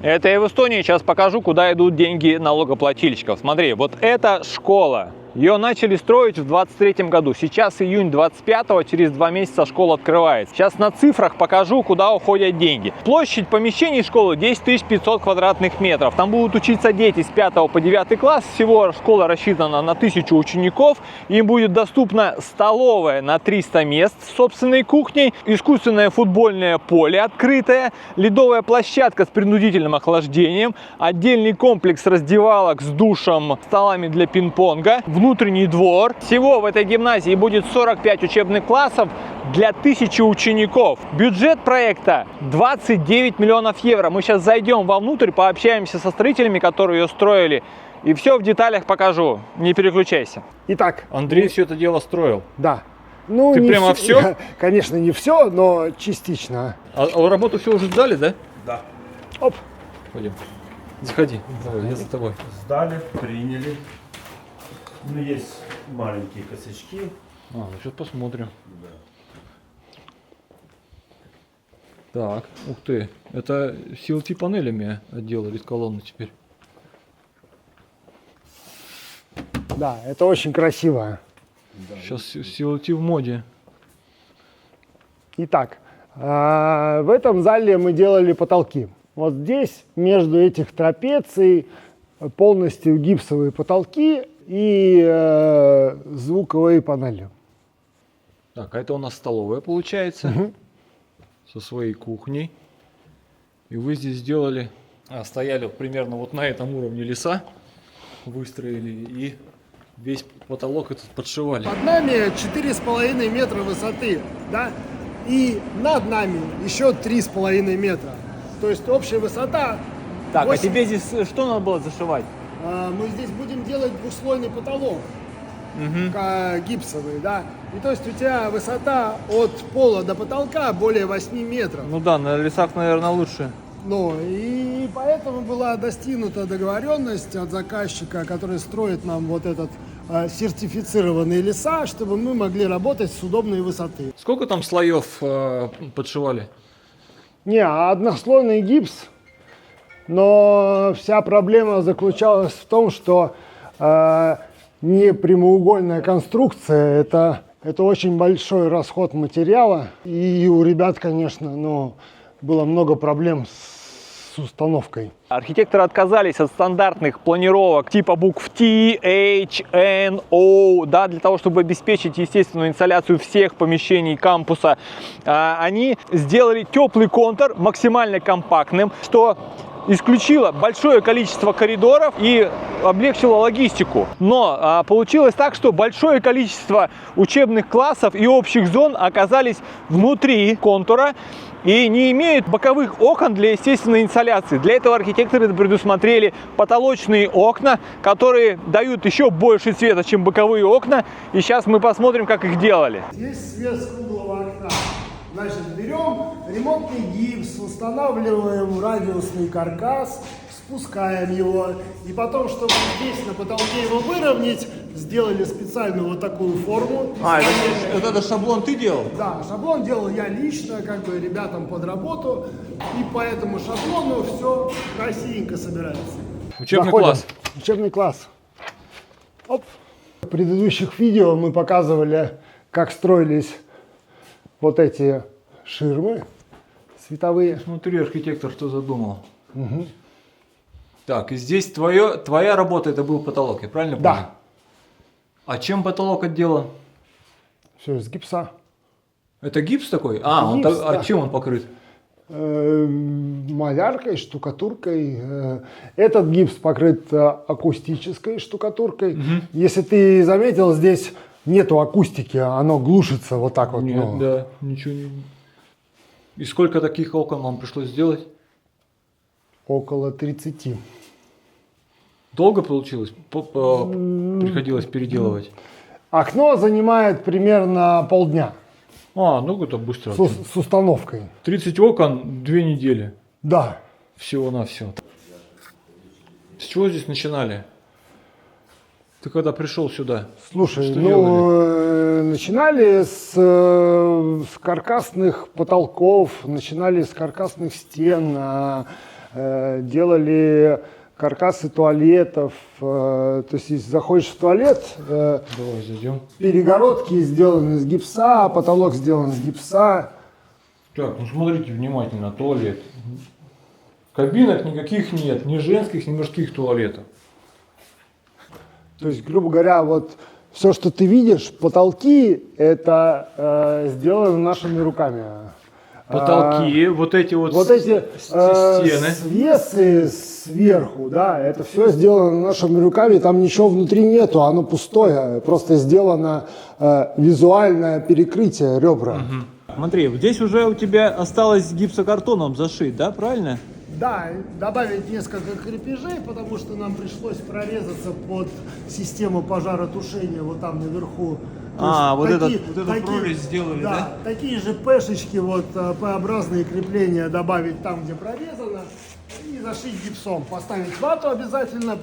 Это и в Эстонии. Сейчас покажу, куда идут деньги налогоплательщиков. Смотри, вот это школа. Ее начали строить в 23 году. Сейчас июнь 25-го, через 2 месяца школа открывается. Сейчас на цифрах покажу, куда уходят деньги. Площадь помещений школы 10 500 квадратных метров. Там будут учиться дети с 5 по 9 класс. Всего школа рассчитана на 1000 учеников. Им будет доступна столовая на 300 мест с собственной кухней, искусственное футбольное поле открытое, ледовая площадка с принудительным охлаждением, отдельный комплекс раздевалок с душем, столами для пинг-понга, внутренний двор. Всего в этой гимназии будет 45 учебных классов для 1000 учеников. Бюджет проекта 29 миллионов евро. Мы сейчас зайдем вовнутрь, пообщаемся со строителями, которые ее строили, и все в деталях покажу. Не переключайся. Итак, Андрей все это дело строил. да. Ну, Ты не прямо все? Конечно, не все, но частично. А работу все уже сдали, да? Да. Оп. Пойдем. Заходи. Давай, я за тобой. Сдали, приняли. Ну, есть маленькие косячки. Ну сейчас посмотрим. Да. Так, ух ты. Это CLT панелями отделались колонны теперь. Да, это очень красиво. Сейчас CLT в моде. Итак, в этом зале мы делали потолки. Вот здесь, между этих трапеций, полностью гипсовые потолки и звуковые панели. Так, а это у нас столовая получается. Мгм. Со своей кухней. И вы здесь сделали... стояли примерно вот на этом уровне леса. Выстроили и весь потолок этот подшивали. Под нами 4,5 метра высоты, да? И над нами еще 3,5 метра. То есть общая высота... Так, 8. а тебе здесь что надо было зашивать? Мы здесь будем делать двухслойный потолок, гипсовый, да. И то есть у тебя высота от пола до потолка более 8 метров. Ну да, на лесах, наверное, лучше. Ну, и поэтому была достигнута договоренность от заказчика, который строит нам вот этот сертифицированные леса, чтобы мы могли работать с удобной высоты. Сколько там слоев подшивали? Не, однослойный гипс, но вся проблема заключалась в том, что не прямоугольная конструкция, это очень большой расход материала, и у ребят, конечно, было много проблем с установкой. Архитекторы отказались от стандартных планировок типа букв T, H, N, O, да, для того, чтобы обеспечить естественную инсоляцию всех помещений кампуса. Они сделали теплый контур максимально компактным, что исключило большое количество коридоров и облегчило логистику. Но получилось так, что большое количество учебных классов и общих зон оказались внутри контура и не имеют боковых окон для естественной инсоляции. Для этого архитекторы предусмотрели потолочные окна, которые дают еще больше света, чем боковые окна. И сейчас мы посмотрим, как их делали. Здесь свет с круглого окна. Значит, берем ремонтный гипс, устанавливаем радиусный каркас, спускаем его. И потом, чтобы здесь на потолке его выровнять, сделали специальную вот такую форму. Это шаблон ты делал? Да, шаблон делал я лично, как бы ребятам под работу. И по этому шаблону все красивенько собирается. Учебный Заходим. класс. Учебный класс. Оп. В предыдущих видео мы показывали, как строились вот эти ширмы световые. Смотри, архитектор что задумал. Так, и здесь твоя работа, это был потолок, я правильно понял? Да. А чем потолок отделан? Все из гипса. Это гипс такой? Гипс, да. Чем он покрыт? Маляркой, штукатуркой. Этот гипс покрыт акустической штукатуркой. Если ты заметил, здесь нету акустики, оно глушится вот так вот. Нет, да, ничего не... И сколько таких окон вам пришлось сделать? Около 30. Долго получилось? Приходилось переделывать? Окно занимает примерно полдня Ну это быстро. с установкой. 30 окон, 2 недели. Да. Всего-навсего. С чего здесь начинали? Ты когда пришел сюда? Слушай, что делали? начинали с каркасных потолков, начинали с каркасных стен, делали каркасы туалетов. То есть, если заходишь в туалет, Давай зайдем. перегородки сделаны из гипса, потолок сделан из гипса. Так, ну смотрите внимательно, туалет. Кабинок никаких нет, ни женских, ни мужских туалетов. То есть, грубо говоря, вот все, что ты видишь, потолки, это сделано нашими руками. Потолки, вот эти вот, Вот эти стены. свесы сверху, да, это все сделано нашими руками, там ничего внутри нету, оно пустое, просто сделано визуальное перекрытие ребра. Смотри, вот здесь уже у тебя осталось гипсокартоном зашить, да, правильно? Да, добавить несколько крепежей, потому что нам пришлось прорезаться под систему пожаротушения вот там наверху. То А, есть вот эту прорезь сделали, да? Такие же пешечки, вот П-образные крепления добавить там, где прорезано, и зашить гипсом. Поставить вату обязательно,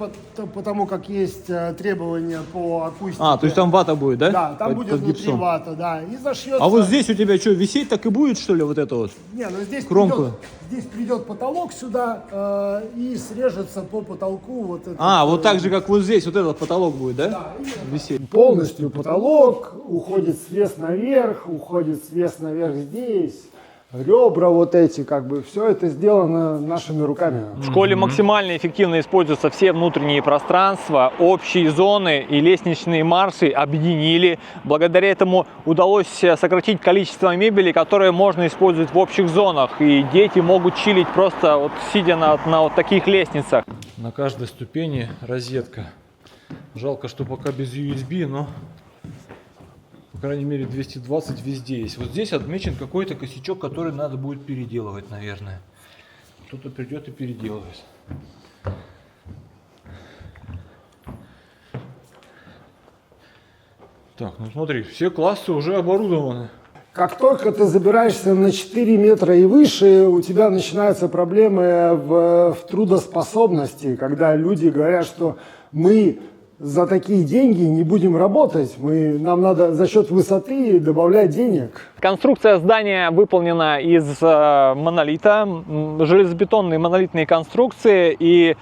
потому как есть требования по акустике. А, то есть там вата будет, да? Да, там будет под внутри гипсом. вата, да, и зашьется. А вот здесь у тебя что, висеть так и будет, что ли, вот это вот? Не, ну Кромку. здесь придет потолок сюда и срежется по потолку вот это. А, вот так же, как вот здесь, вот этот потолок будет, да? Да, именно. Висеть. Полностью потолок, уходит свес наверх, уходит свес наверх здесь, ребра вот эти, как бы, все это сделано нашими руками. В школе максимально эффективно используются все внутренние пространства, общие зоны и лестничные марши объединили. Благодаря этому удалось сократить количество мебели, которое можно использовать в общих зонах. И дети могут чилить просто вот сидя на вот таких лестницах. На каждой ступени розетка. Жалко, что пока без USB, но, по крайней мере, 220 везде есть. Вот здесь отмечен какой-то косячок, который надо будет переделывать, наверное. Кто-то придет и переделывает. Так, ну смотри, все классы уже оборудованы. Как только ты забираешься на 4 метра и выше, у тебя начинаются проблемы в трудоспособности, когда люди говорят, что мы за такие деньги не будем работать, нам надо за счет высоты добавлять денег. Конструкция здания выполнена из монолита, железобетонные монолитные конструкции, и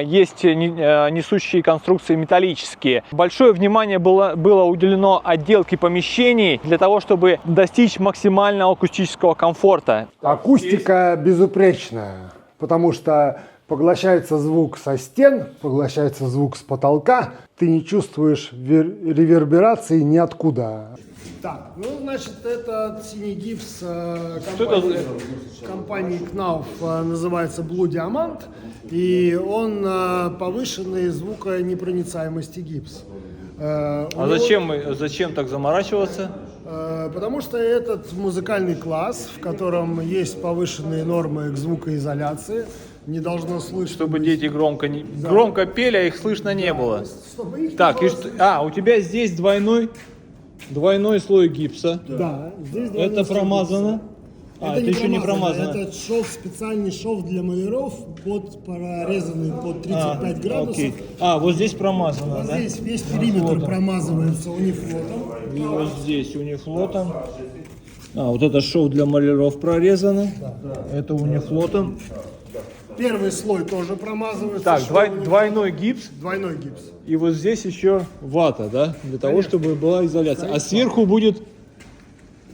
есть несущие конструкции металлические. Большое внимание было уделено отделке помещений для того, чтобы достичь максимального акустического комфорта. Акустика безупречная, потому что поглощается звук со стен, поглощается звук с потолка, ты не чувствуешь реверберации ниоткуда. Так, ну, значит, это синий гипс компании Knauf, называется Blue Diamond, и он повышенной звуконепроницаемости гипс. А зачем так заморачиваться? Потому что этот музыкальный класс, в котором есть повышенные нормы к звукоизоляции, не должно слышать. Чтобы дети громко пели, а их слышно не было. Чтобы их Так, не и было что? У тебя здесь двойной слой гипса. Да, здесь Это промазано. Это не еще не промазано. Это специальный шов для маляров, прорезанный под 35 градусов. Окей. Вот здесь промазано, Вот да? здесь весь периметр промазывается унифлотом. И вот здесь унифлотом. Вот это шов для маляров прорезано. Это унифлотом. Первый слой тоже промазывается. Так, шовом двойной гипс. Двойной гипс. И вот здесь еще вата, да? Для того, чтобы была изоляция. А сверху будет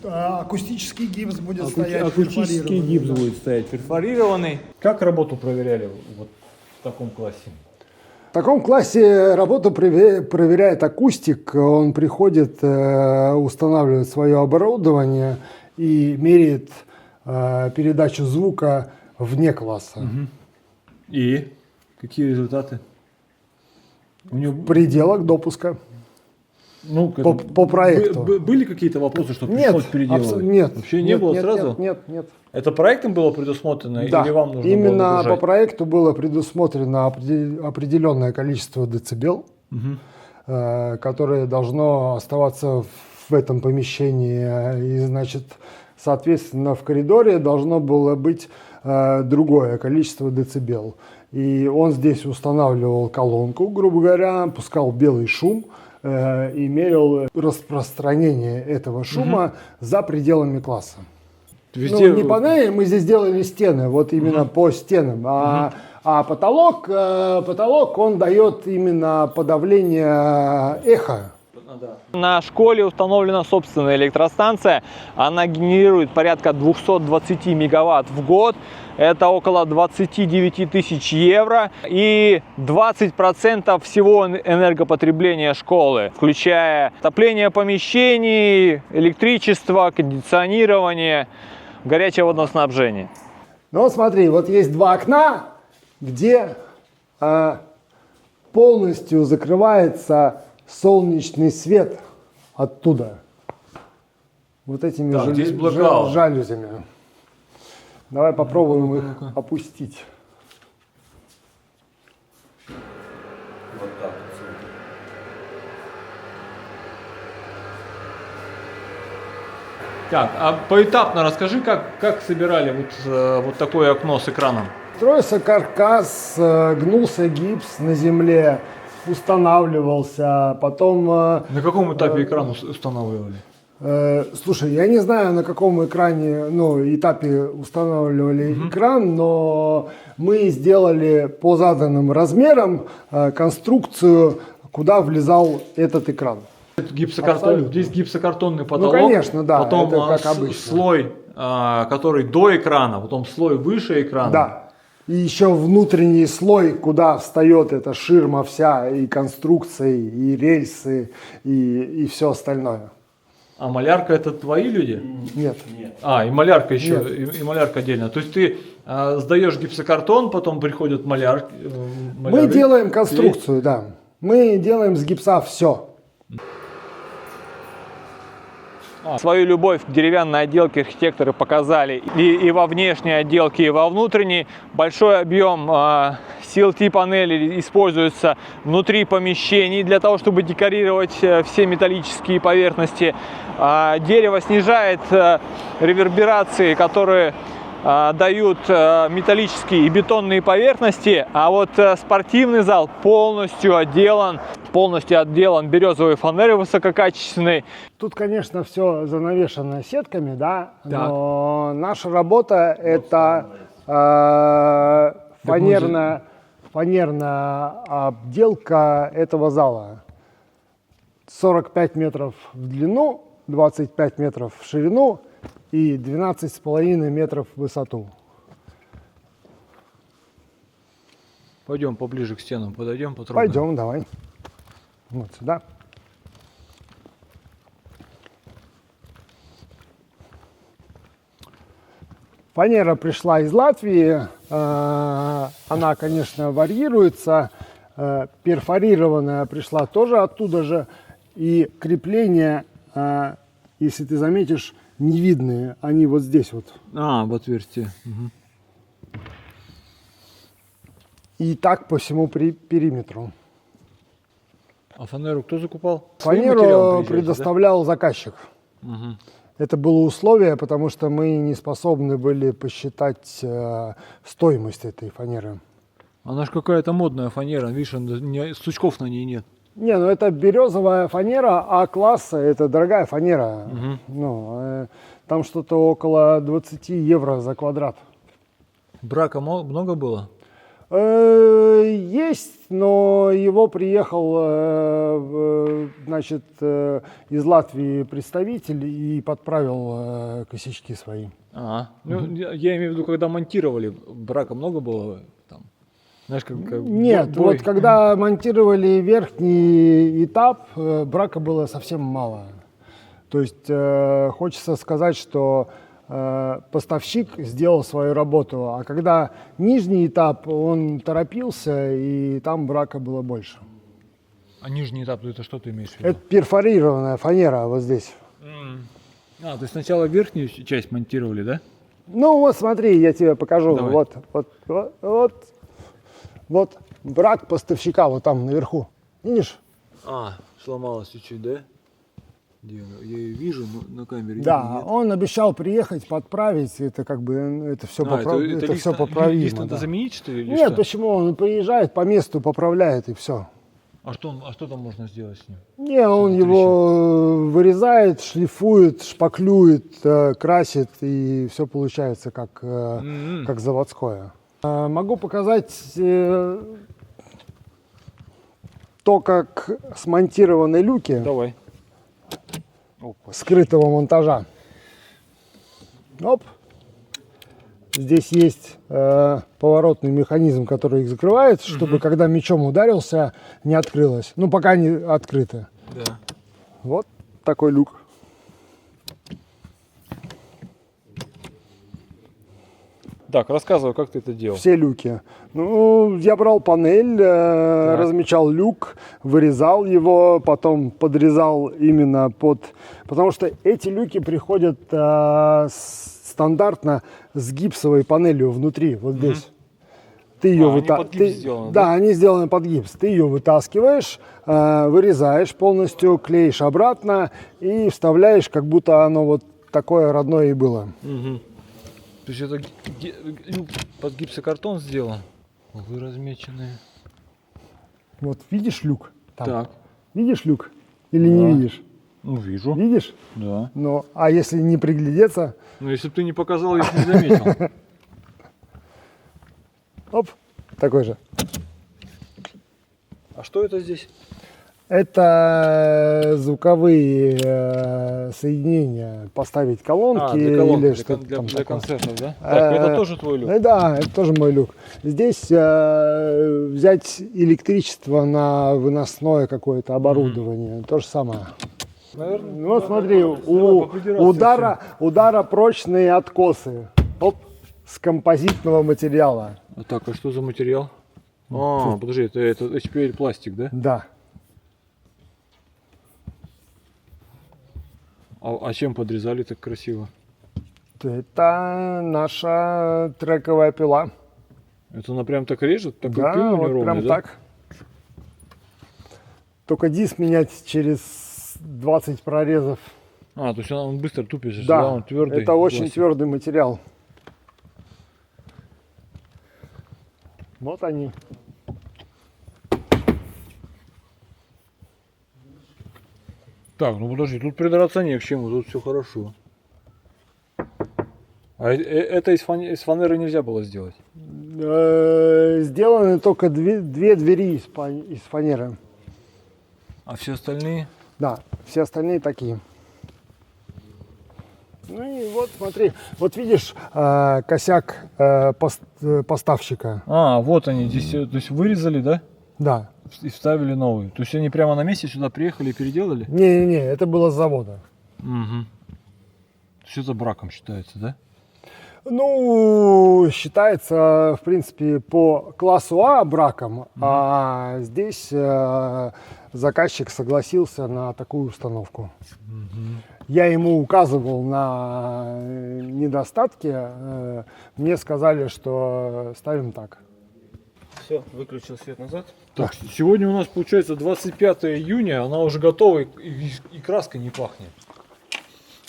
Акустический гипс будет стоять акустический перфорированный. гипс будет стоять перфорированный. Как работу проверяли вот в таком классе? В таком классе работу проверяет акустик. Он приходит, устанавливает свое оборудование и меряет передачу звука вне класса. И какие результаты? У него В пределах допуска. По проекту. Были какие-то вопросы, что пришлось переделывать? Нет. Вообще не было сразу? Нет. Это проектом было предусмотрено Да, или вам нужно было именно загружать? по проекту было предусмотрено определенное количество децибел, которое должно оставаться в этом помещении. И, значит, соответственно, в коридоре должно было быть другое количество децибел. И он здесь устанавливал колонку, грубо говоря, пускал белый шум и мерил распространение этого шума за пределами класса. Везде... Ну, не панели, мы здесь делали стены, вот именно по стенам. А потолок, он дает именно подавление эха. На школе установлена собственная электростанция. Она генерирует порядка 220 мегаватт в год. Это около 29 тысяч евро. И 20% всего энергопотребления школы, включая отопление помещений, электричество, кондиционирование, горячее водоснабжение. Ну вот смотри, вот есть два окна, где полностью закрывается солнечный свет оттуда. Вот этими Так, здесь blackout. жалюзями. Давай попробуем их опустить. Вот так вот. смотри. Так, а поэтапно расскажи, как собирали вот такое окно с экраном? Строился каркас, гнулся гипс на земле, устанавливался, потом... На каком этапе экран устанавливали? Слушай, я не знаю, на каком этапе устанавливали экран, но мы сделали по заданным размерам конструкцию, куда влезал этот экран. Гипсокартон, Абсолютно. здесь гипсокартонный потолок, конечно, да, потом это как обычно. слой, который до экрана, потом слой выше экрана. Да. И еще внутренний слой, куда встает эта ширма вся, и конструкции, и рельсы, и все остальное. А малярка это твои люди? Нет. А, и малярка еще, Нет. и малярка отдельно. То есть ты сдаешь гипсокартон, потом приходят малярки. Мы делаем конструкцию, да. Мы делаем с гипса все. Свою любовь к деревянной отделке архитекторы показали и во внешней отделке, и во внутренней. Большой объем CLT-панелей используется внутри помещений для того, чтобы декорировать все металлические поверхности. Дерево снижает реверберации, которые дают металлические и бетонные поверхности, а вот спортивный зал полностью отделан березовой фанерой высококачественной. Тут, конечно, все занавешено сетками, да, но наша работа это фанерная обделка этого зала. 45 метров в длину, 25 метров в ширину и 12,5 метров в высоту. Пойдем поближе к стенам, подойдем, потрогаем. Пойдем, давай. Вот сюда. Фанера пришла из Латвии. Она, конечно, варьируется. Перфорированная пришла тоже оттуда же. И крепления, если ты заметишь, не видные. Они вот здесь вот. В отверстие. Угу. И так по всему периметру. А фанеру кто закупал? Своим материалом Фанеру приезжаете, предоставлял заказчик. Угу. Это было условие, потому что мы не способны были посчитать стоимость этой фанеры. Она же какая-то модная фанера, видишь, сучков на ней нет. Не, ну это березовая фанера А-класса, это дорогая фанера. Ну, там что-то около 20 евро за квадрат. Брака много было? Есть, но его приехал, значит, из Латвии представитель и подправил косячки свои. Ну, я имею в виду, когда монтировали, брака много было там? Знаешь, как Нет, бой. вот когда монтировали верхний этап, брака было совсем мало. То есть хочется сказать, что поставщик сделал свою работу, а когда нижний этап, он торопился, и там брака было больше. А нижний этап, это что ты имеешь в виду? Это перфорированная фанера вот здесь. То есть сначала верхнюю часть монтировали, да? Ну вот смотри, я тебе покажу. Давай. Вот брак поставщика вот там наверху. Видишь? Сломалась чуть-чуть, да? Я ее вижу на камере. Да, он обещал приехать, подправить. Это как бы это все, это все поправимо. Лист надо Да. заменить, что ли? Или Нет, что? почему? Он приезжает по месту, поправляет и все. А что там можно сделать с ним? Не, он его вырезает, шлифует, шпаклюет, красит, и все получается как заводское. Могу показать то, как смонтированы люки Давай. скрытого монтажа. Оп. Здесь есть поворотный механизм, который их закрывает, чтобы когда мечом ударился, не открылось. Ну, пока не открыто. Да. Вот такой люк. Так, рассказывай, как ты это делал. Все люки. Ну, я брал панель, размечал люк, вырезал его, потом подрезал именно под... Потому что эти люки приходят стандартно с гипсовой панелью внутри, вот здесь. Ты ее они под гипс сделаны, да, они сделаны под гипс. Ты ее вытаскиваешь, вырезаешь полностью, клеишь обратно и вставляешь, как будто оно вот такое родное и было. То есть это люк под гипсокартон сделан? Вы размеченные. Вот видишь люк? Там? Так. Видишь люк? Или не видишь? Ну, вижу. Видишь? Да. Ну, а если не приглядеться, Ну, если бы ты не показал, я бы не заметил. оп, такой же. А что это здесь? Это звуковые соединения, поставить колонки, для колонки, или что-то там для такое. концертов, да? Так, это тоже твой люк? Да, это тоже мой люк. Здесь взять электричество на выносное какое-то оборудование, то же самое. Наверное, Ну, вот смотри, у удара прочные откосы. Оп, с композитного материала. А так, а что за материал? А, подожди, это HPL пластик, да? Да. А чем подрезали так красиво? Это наша трековая пила. Это она прям так режет? Такой Да, пил вот неровный, прям да? так. Только диск менять через 20 прорезов. А, то есть он быстро тупится, Да, он твердый. это очень пластик. твердый материал. Вот они. Так, ну подожди, тут придраться не к чему, тут все хорошо. А это из фанеры нельзя было сделать? Сделаны только две двери из фанеры. А все остальные? Да, все остальные такие. Ну и вот смотри, вот видишь косяк поставщика. А, вот они здесь, то есть вырезали, да? Да. И вставили новые. То есть они прямо на месте сюда приехали и переделали? Не-не-не, это было с завода. Угу. То есть это браком считается, да? Ну, считается, в принципе, по классу А браком, а здесь заказчик согласился на такую установку. Я ему указывал на недостатки, мне сказали, что ставим так. Все, выключил свет назад. Так, сегодня у нас получается 25 июня, она уже готова и краска не пахнет.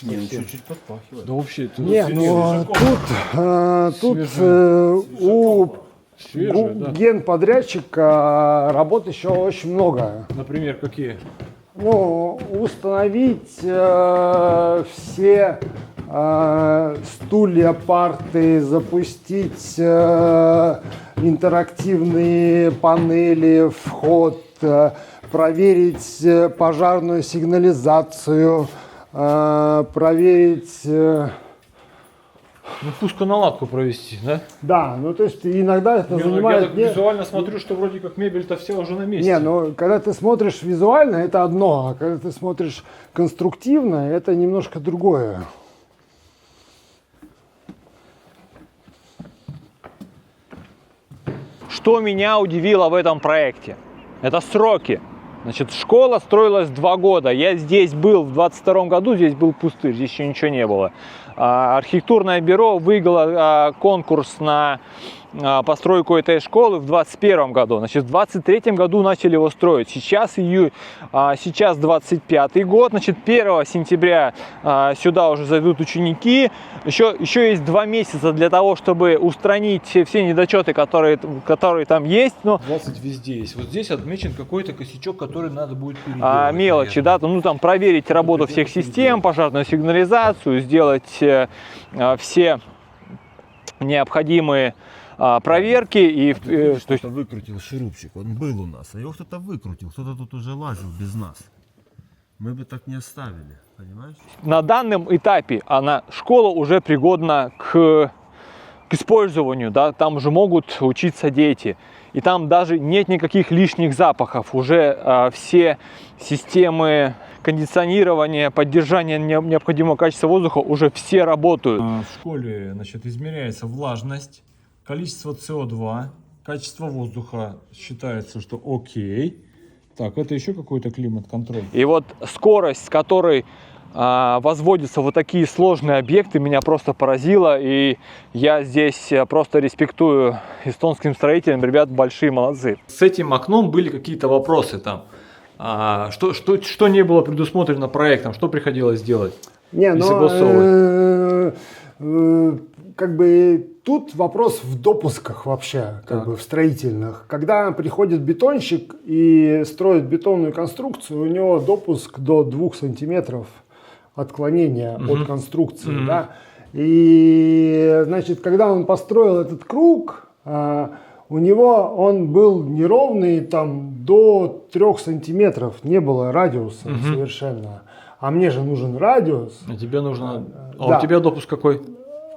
Не, он чуть-чуть подпахивает. Да вообще, это Не, ну тут свежее, да. генподрядчика работ еще очень много. Например, какие? Ну, установить все стулья, парты, запустить интерактивные панели, вход, проверить пожарную сигнализацию, проверить... Ну, пусконаладку провести, да? Да, ну то есть иногда это Я занимает... так визуально смотрю, что вроде как мебель-то вся уже на месте. Не, ну когда ты смотришь визуально, это одно, а когда ты смотришь конструктивно, это немножко другое. Что меня удивило в этом проекте? Это сроки. Значит, школа строилась 2 года. Я здесь был в 22 году, здесь был пустырь, здесь еще ничего не было. Архитектурное бюро выиграло конкурс на постройку этой школы в 2021 году. Значит, в 2023 году начали его строить. Сейчас сейчас 25 год. Значит, 1 сентября сюда уже зайдут ученики. Еще есть 2 месяца для того, чтобы устранить все недочеты, которые там есть. Но 20 везде есть. Вот здесь отмечен какой-то косячок, который надо будет переделать. мелочи, да, ну там проверить работу всех систем, пожарную сигнализацию, сделать все необходимые проверки и то есть Кто-то выкрутил шурупчик, он был у нас, а его кто-то выкрутил, кто-то тут уже лазил без нас. Мы бы так не оставили, понимаешь? на данном этапе школа уже пригодна к использованию, да, там уже могут учиться дети. И там даже нет никаких лишних запахов. Уже все системы кондиционирования, поддержания необходимого качества воздуха уже все работают. В школе, значит, измеряется влажность, количество СО2, качество воздуха считается, что окей. Так, это еще какой-то климат-контроль. И вот скорость, с которой возводятся вот такие сложные объекты, меня просто поразила. И я здесь просто респектую эстонским строителям. Ребят, большие молодцы. С этим окном были какие-то вопросы там. Что не было предусмотрено проектом, что приходилось делать? Не, согласовывать? Как бы тут вопрос в допусках вообще, как бы в строительных. Когда приходит бетонщик и строит бетонную конструкцию, у него допуск до 2 сантиметров отклонения от конструкции, да. И, значит, когда он построил этот круг, у него он был неровный, там до 3 сантиметров не было радиуса совершенно. А мне же нужен радиус. А тебе нужно... да. У тебя допуск какой?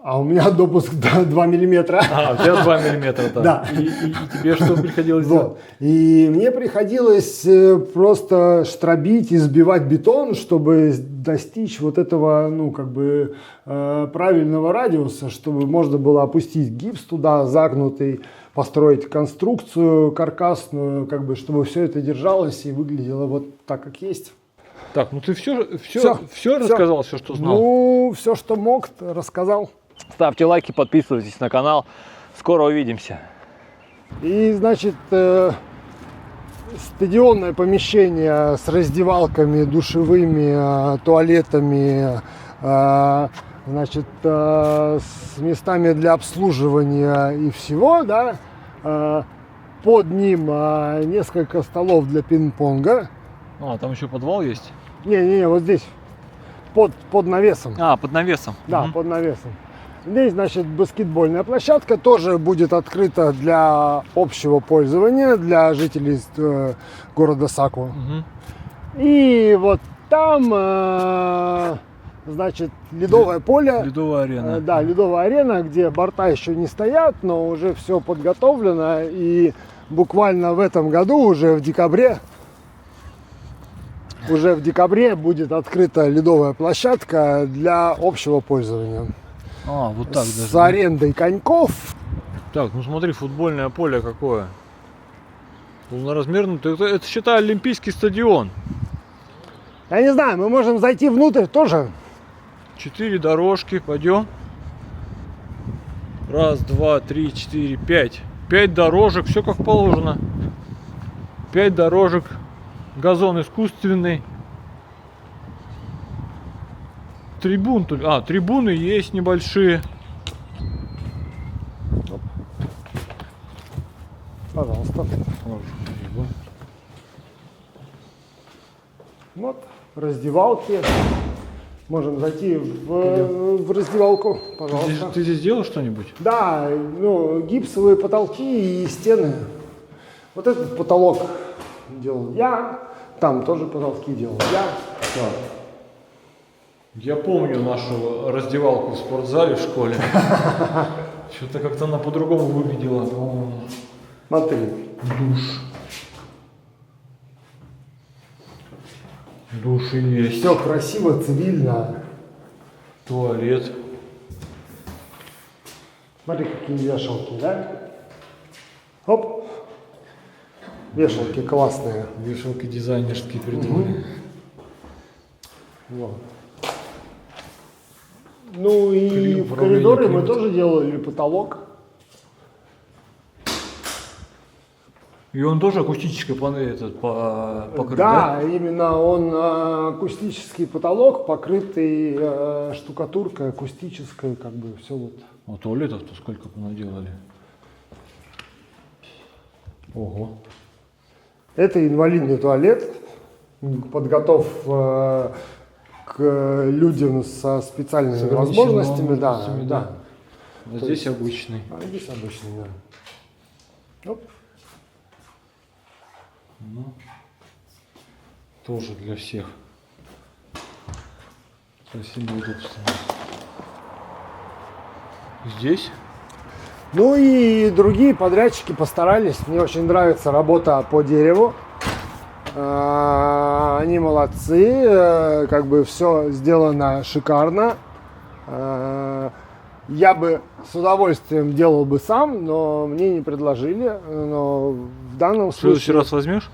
А у меня допуск 2 миллиметра. У тебя 2 миллиметра, да. Да. И тебе что приходилось делать? Вот. И мне приходилось просто штробить и сбивать бетон, чтобы достичь вот этого, ну, как бы, правильного радиуса, чтобы можно было опустить гипс туда, загнутый, построить конструкцию каркасную, как бы, чтобы все это держалось и выглядело вот так, как есть. Так, ну ты все рассказал, все, что знал? Ну, все, что мог, рассказал. Ставьте лайки, подписывайтесь на канал. Скоро увидимся. И, значит, стадионное помещение с раздевалками, душевыми, туалетами, значит, с местами для обслуживания и всего, да. Под ним несколько столов для пинг-понга. Там еще подвал есть? Не, вот здесь, под навесом. Под навесом. Да, под навесом. Здесь, значит, баскетбольная площадка тоже будет открыта для общего пользования, для жителей города Саку. И вот там, значит, ледовое поле. Ледовая арена. Да, ледовая арена, где борта еще не стоят, но уже все подготовлено. И буквально в этом году, уже в декабре будет открыта ледовая площадка для общего пользования. Вот так с даже. арендой коньков. Так, ну смотри, футбольное поле какое. Полноразмерное. Это считай, олимпийский стадион. Я не знаю, мы можем зайти внутрь тоже. 4 дорожки, пойдем. 1, 2, 3, 4, 5. 5 дорожек, все как положено. 5 дорожек. Газон искусственный. Трибуны есть небольшие. Пожалуйста. Вот, раздевалки. Можем зайти в раздевалку, пожалуйста. Ты здесь делал что-нибудь? Да, ну, гипсовые потолки и стены. Вот этот потолок делал я. Там тоже потолки делал я. Так. Я помню нашу раздевалку в спортзале в школе. Что-то как-то она по-другому выглядела. Смотри. Души есть. Все красиво, цивильно. Туалет. Смотри, какие вешалки, да? Оп. Вешалки классные. Вешалки дизайнерские придумали. Вот. Ну и в коридоре мы тоже делали потолок. И он тоже акустической панель покрыт, Да, именно он акустический потолок, покрытый штукатуркой акустической, как бы все вот. А туалетов-то сколько понаделали? Ого. Это инвалидный туалет, подготов к людям со специальными С ограниченными возможностями, да, возможностями, да. А здесь обычный. А здесь обычный, да. Оп. Ну, тоже для всех. Совсем удобственно. Здесь? Ну и другие подрядчики постарались. Мне очень нравится работа по дереву. Они молодцы, как бы все сделано шикарно. Я бы с удовольствием делал бы сам, но мне не предложили. Но в данном В следующий случае, раз возьмешь?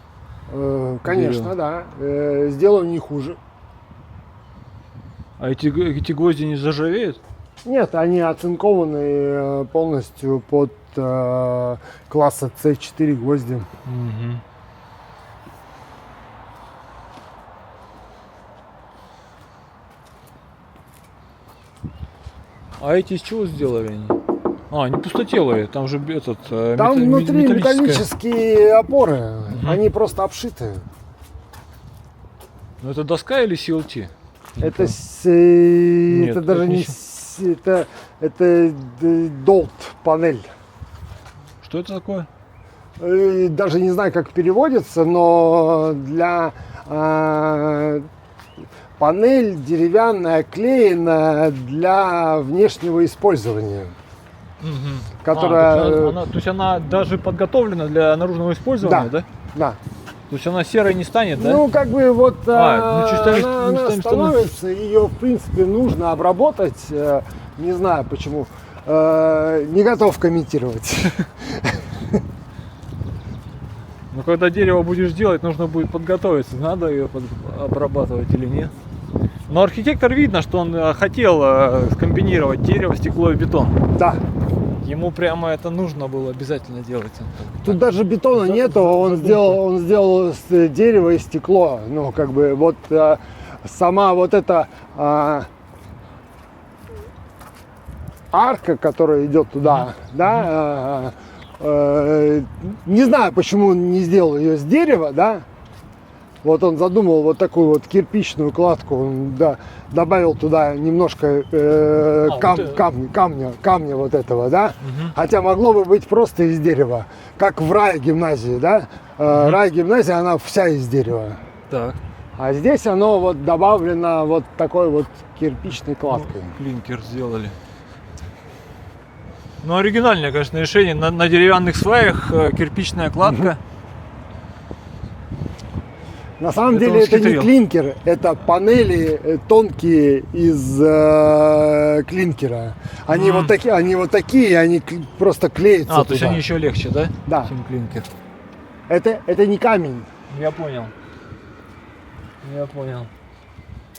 конечно, да, сделаю не хуже. А эти гвозди не заржавеют? Нет, они оцинкованы полностью под класса C4 гвозди. Угу. А эти из чего сделали они? А, они пустотелые, там же этот Там внутри металлическое. металлические опоры, они просто обшиты. Ну это доска или CLT? Это, Нет, это даже это не не это долт панель. Что это такое? Даже не знаю, как переводится, но для панель деревянная, клеенная для внешнего использования. Которая... то есть она даже подготовлена для наружного использования, да? Да. То есть она серой не станет, да? Ну, как бы вот чистыми она местами становится, ее, в принципе, нужно обработать. Не знаю почему. Не готов комментировать. Но когда дерево будешь делать, нужно будет подготовиться, надо ее обрабатывать или нет. Но архитектор видно, что он хотел скомбинировать дерево, стекло и бетон. Да. Ему прямо это нужно было обязательно делать. Тут даже бетона нету, он сделал дерево и стекло. Ну, как бы вот сама вот эта арка, которая идет туда, да, не знаю, почему он не сделал ее с дерева, да. Вот он задумал вот такую вот кирпичную кладку, он добавил туда немножко камня вот этого, да. Хотя могло бы быть просто из дерева, как в рай-гимназии, да. Рай-гимназия, она вся из дерева. Так. А здесь оно вот добавлено вот такой вот кирпичной кладкой. Клинкер сделали. Ну, оригинальное, конечно, решение. На деревянных сваях кирпичная кладка. На самом Это деле он это не схитрил. клинкер, это панели тонкие из клинкера. Они вот такие, они просто клеятся туда. То есть они еще легче, да? Да. Чем клинкер. Это не камень. Я понял. Я понял.